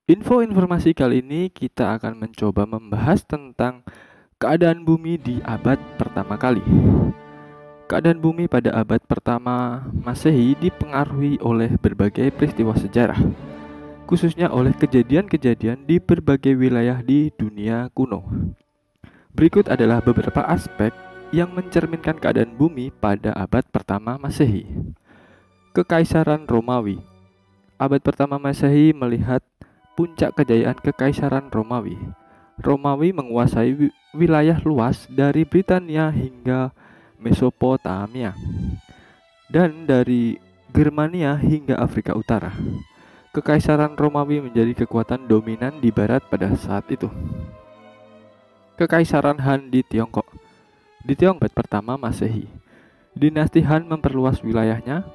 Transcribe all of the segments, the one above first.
Informasi kali ini kita akan mencoba membahas tentang keadaan bumi di abad pertama kali. Keadaan bumi pada abad pertama Masehi dipengaruhi oleh berbagai peristiwa sejarah, khususnya oleh kejadian-kejadian di berbagai wilayah di dunia kuno. Berikut adalah beberapa aspek yang mencerminkan keadaan bumi pada abad pertama Masehi. Kekaisaran Romawi. Abad pertama Masehi melihat puncak kejayaan Kekaisaran Romawi. Romawi menguasai wilayah luas dari Britania hingga Mesopotamia dan dari Germania hingga Afrika Utara. Kekaisaran Romawi menjadi kekuatan dominan di barat pada saat itu. Kekaisaran Han di Tiongkok. Di Tiongkok pertama Masehi, dinasti Han memperluas wilayahnya,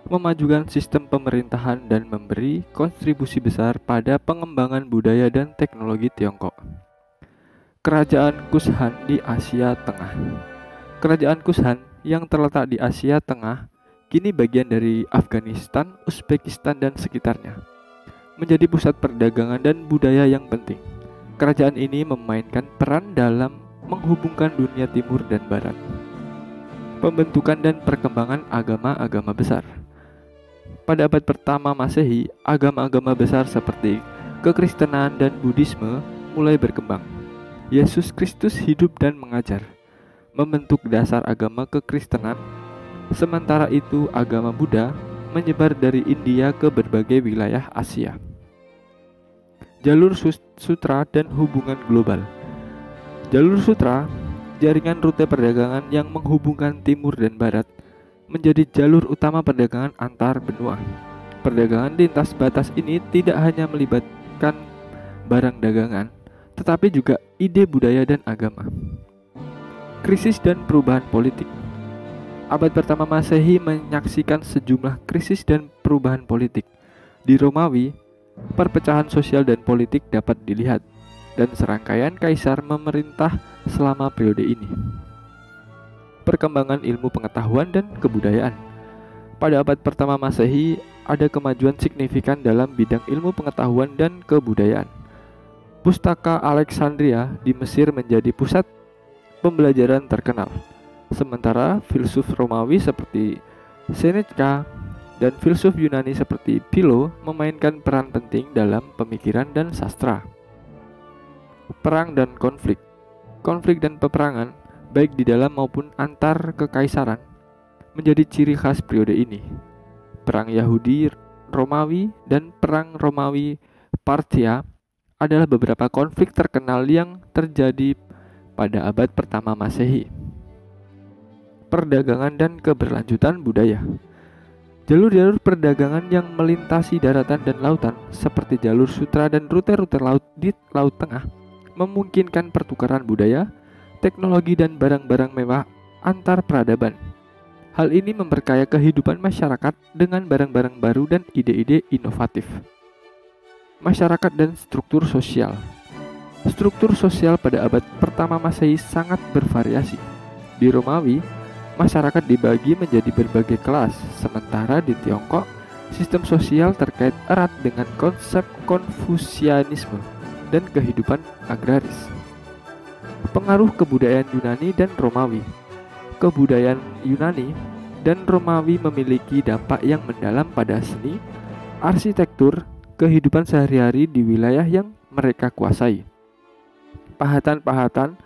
memajukan sistem pemerintahan dan memberi kontribusi besar pada pengembangan budaya dan teknologi Tiongkok. Kerajaan Kushan di Asia Tengah. Kerajaan Kushan yang terletak di Asia Tengah kini bagian dari Afghanistan, Uzbekistan dan sekitarnya, menjadi pusat perdagangan dan budaya yang penting. Kerajaan ini memainkan peran dalam menghubungkan dunia timur dan barat. Pembentukan dan perkembangan agama-agama besar. Pada abad pertama Masehi, agama-agama besar seperti kekristenan dan Buddhisme mulai berkembang. Yesus Kristus hidup dan mengajar, membentuk dasar agama kekristenan. Sementara itu, agama Buddha menyebar dari India ke berbagai wilayah Asia. Jalur sutra dan hubungan global. Jalur sutra, jaringan rute perdagangan yang menghubungkan timur dan barat, menjadi jalur utama perdagangan antar benua. Perdagangan lintas batas ini tidak hanya melibatkan barang dagangan, tetapi juga ide budaya dan agama. Krisis dan perubahan politik. Abad pertama Masehi menyaksikan sejumlah krisis dan perubahan politik. Di Romawi, perpecahan sosial dan politik dapat dilihat, dan serangkaian kaisar memerintah selama periode ini. Perkembangan ilmu pengetahuan dan kebudayaan. Pada abad pertama Masehi, ada kemajuan signifikan dalam bidang ilmu pengetahuan dan kebudayaan. Pustaka Alexandria di Mesir menjadi pusat pembelajaran terkenal, sementara filsuf Romawi seperti Seneca dan filsuf Yunani seperti Philo memainkan peran penting dalam pemikiran dan sastra. Perang dan konflik. Konflik dan peperangan, baik di dalam maupun antar kekaisaran, menjadi ciri khas periode ini. Perang Yahudi Romawi dan Perang Romawi Parthia adalah beberapa konflik terkenal yang terjadi pada abad pertama Masehi. Perdagangan dan keberlanjutan budaya. Jalur-jalur perdagangan yang melintasi daratan dan lautan, seperti jalur sutra dan rute-rute laut di Laut Tengah, memungkinkan pertukaran budaya, teknologi dan barang-barang mewah antar peradaban. Hal ini memperkaya kehidupan masyarakat dengan barang-barang baru dan ide-ide inovatif. Masyarakat dan struktur sosial. Struktur sosial pada abad pertama Masehi sangat bervariasi. Di Romawi, masyarakat dibagi menjadi berbagai kelas, sementara di Tiongkok, sistem sosial terkait erat dengan konsep Konfusianisme dan kehidupan agraris. Pengaruh kebudayaan Yunani dan Romawi. Kebudayaan Yunani dan Romawi memiliki dampak yang mendalam pada seni, arsitektur, kehidupan sehari-hari di wilayah yang mereka kuasai. Pahatan-pahatan,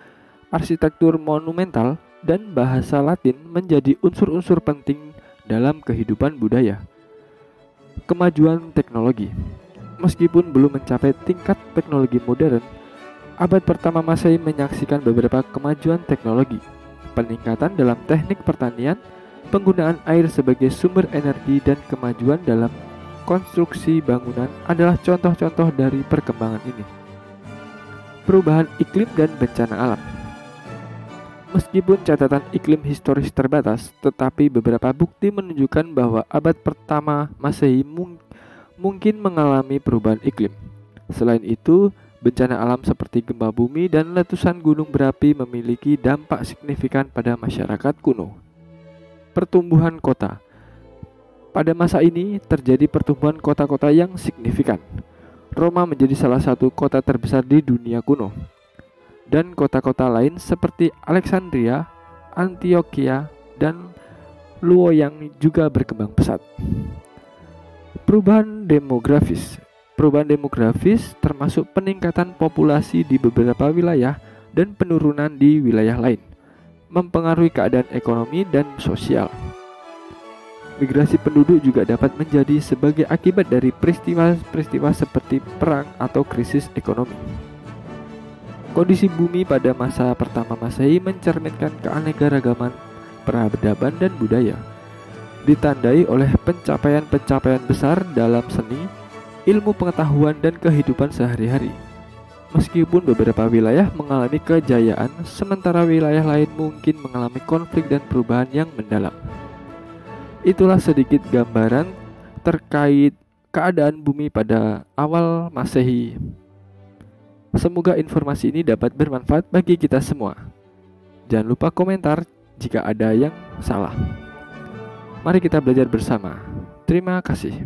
arsitektur monumental, dan bahasa Latin menjadi unsur-unsur penting dalam kehidupan budaya. Kemajuan teknologi. Meskipun belum mencapai tingkat teknologi modern, abad pertama Masehi menyaksikan beberapa kemajuan teknologi. Peningkatan dalam teknik pertanian, penggunaan air sebagai sumber energi, dan kemajuan dalam konstruksi bangunan adalah contoh-contoh dari perkembangan ini. Perubahan iklim dan bencana alam. Meskipun catatan iklim historis terbatas, tetapi beberapa bukti menunjukkan bahwa abad pertama Masehi mungkin mengalami perubahan iklim. Selain itu, bencana alam seperti gempa bumi dan letusan gunung berapi memiliki dampak signifikan pada masyarakat kuno. Pertumbuhan kota. Pada masa ini terjadi pertumbuhan kota-kota yang signifikan. Roma menjadi salah satu kota terbesar di dunia kuno, dan kota-kota lain seperti Alexandria, Antioquia, dan Luoyang juga berkembang pesat. Perubahan demografis termasuk peningkatan populasi di beberapa wilayah dan penurunan di wilayah lain, mempengaruhi keadaan ekonomi dan sosial. Migrasi penduduk juga dapat menjadi sebagai akibat dari peristiwa-peristiwa seperti perang atau krisis ekonomi. Kondisi bumi pada masa pertama Masehi mencerminkan keanekaragaman peradaban dan budaya, ditandai oleh pencapaian-pencapaian besar dalam seni, ilmu pengetahuan, dan kehidupan sehari-hari. Meskipun beberapa wilayah mengalami kejayaan, sementara wilayah lain mungkin mengalami konflik dan perubahan yang mendalam. Itulah sedikit gambaran terkait keadaan bumi pada awal Masehi. Semoga informasi ini dapat bermanfaat bagi kita semua. Jangan lupa komentar jika ada yang salah. Mari kita belajar bersama. Terima kasih.